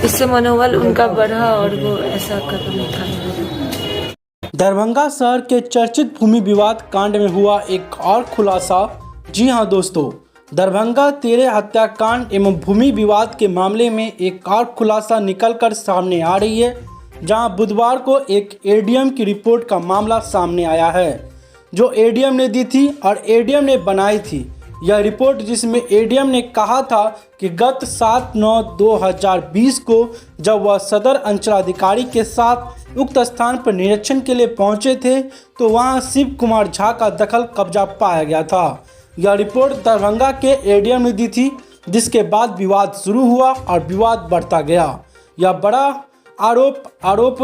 इससे मनोबल उनका बढ़ा और वो ऐसा कदम उठाए। दरभंगा शहर के चर्चित भूमि विवाद कांड में हुआ एक और खुलासा। जी हां दोस्तों, दरभंगा 13 हत्याकांड एवं भूमि विवाद के मामले में एक और खुलासा निकलकर सामने आ रही है, जहां बुधवार को एक एडीएम की रिपोर्ट का मामला सामने आया है, जो एडीएम ने दी थी और एडीएम ने बनाई थी। यह रिपोर्ट जिसमें एडीएम ने कहा था कि गत 7/9/2020 को जब वह सदर अंचलाधिकारी के साथ उक्त स्थान पर निरीक्षण के लिए पहुंचे थे तो वहां शिव कुमार झा का दखल कब्जा पाया गया था। यह रिपोर्ट दरभंगा के एडीएम ने दी थी, जिसके बाद विवाद शुरू हुआ और विवाद बढ़ता गया। यह बड़ा आरोप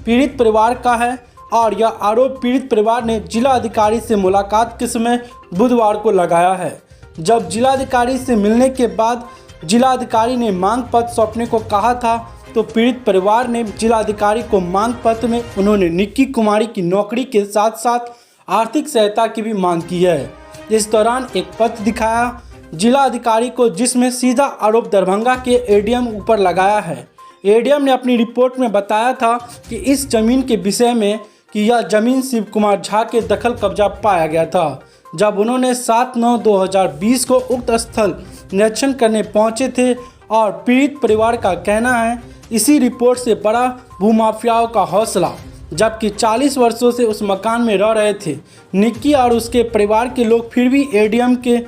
पीड़ित परिवार का है और यह आरोप पीड़ित परिवार ने जिलाधिकारी से मुलाकात के समय बुधवार को लगाया है। जब जिलाधिकारी से मिलने के बाद जिलाधिकारी ने मांग पत्र सौंपने को कहा था तो पीड़ित परिवार ने जिलाधिकारी को मांग पत्र में उन्होंने निक्की कुमारी की नौकरी के साथ साथ आर्थिक सहायता की भी मांग की है। इस दौरान एक पत्र दिखाया जिलाधिकारी को, जिसमें सीधा आरोप दरभंगा के एडीएम ऊपर लगाया है। एडीएम ने अपनी रिपोर्ट में बताया था कि इस जमीन के विषय में कि यह जमीन शिव कुमार झा के दखल कब्जा पाया गया था। जब उन्होंने 7/9/2020 को उक्त स्थल निरीक्षण करने पहुंचे थे और पीड़ित परिवार का कहना है इसी रिपोर्ट से बड़ा भूमाफियाओं का हौसला, जबकि 40 वर्षों से उस मकान में रह रहे थे निक्की और उसके परिवार के लोग, फिर भी एडीएम के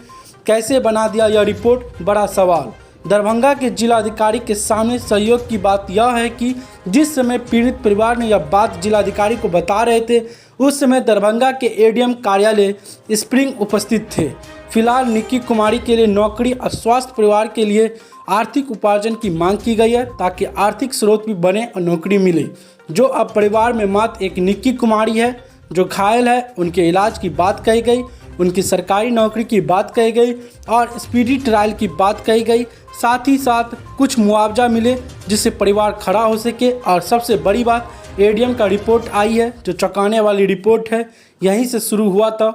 कैसे बना दिया यह रिपोर्ट बड़ा सवाल। दरभंगा के जिलाधिकारी के सामने सहयोग की बात यह है कि जिस समय पीड़ित परिवार ने यह बात जिलाधिकारी को बता रहे थे उस समय दरभंगा के एडीएम कार्यालय स्प्रिंग उपस्थित थे। फिलहाल निक्की कुमारी के लिए नौकरी और स्वास्थ्य परिवार के लिए आर्थिक उपार्जन की मांग की गई है, ताकि आर्थिक स्रोत भी बने और नौकरी मिले। जो अब परिवार में मात्र एक निक्की कुमारी है जो घायल है, उनके इलाज की बात कही गई, उनकी सरकारी नौकरी की बात कही गई और स्पीडी ट्रायल की बात कही गई। साथ ही साथ कुछ मुआवजा मिले जिससे परिवार खड़ा हो सके। और सबसे बड़ी बात एडीएम का रिपोर्ट आई है जो चौंकाने वाली रिपोर्ट है। यहीं से शुरू हुआ था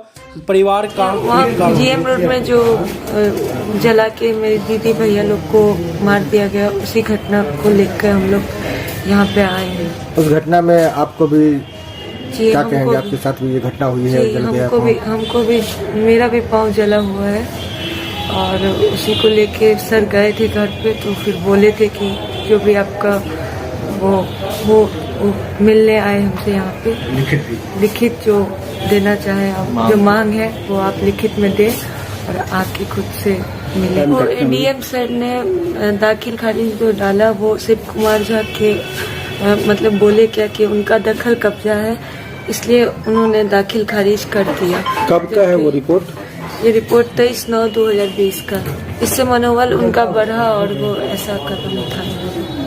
परिवार का। जीएम रोड में जो जला के मेरी दीदी भैया लोग को मार दिया गया, उसी घटना को लेकर हम लोग यहाँ पे आए हैं। उस घटना में आपको भी क्या कहेंगे? आपके साथ भी ये घटना हुई है? हमको भी मेरा भी पाँव जला हुआ है और उसी को लेके सर गए थे घर पे, तो फिर बोले थे कि जो भी आपका वो मिलने आए हमसे यहाँ पे लिखित जो देना चाहे आप, जो मांग है वो आप लिखित में दें और आके खुद से मिले। और एडीएम सर ने दाखिल खारिज जो डाला वो शिव कुमार झा के मतलब बोले क्या कि उनका दखल कब्जा है, इसलिए उन्होंने दाखिल खारिज कर दिया। कब का है वो रिपोर्ट? ये रिपोर्ट 23/9/2020 का। इससे मनोबल उनका बढ़ा और वो ऐसा कदम उठाए।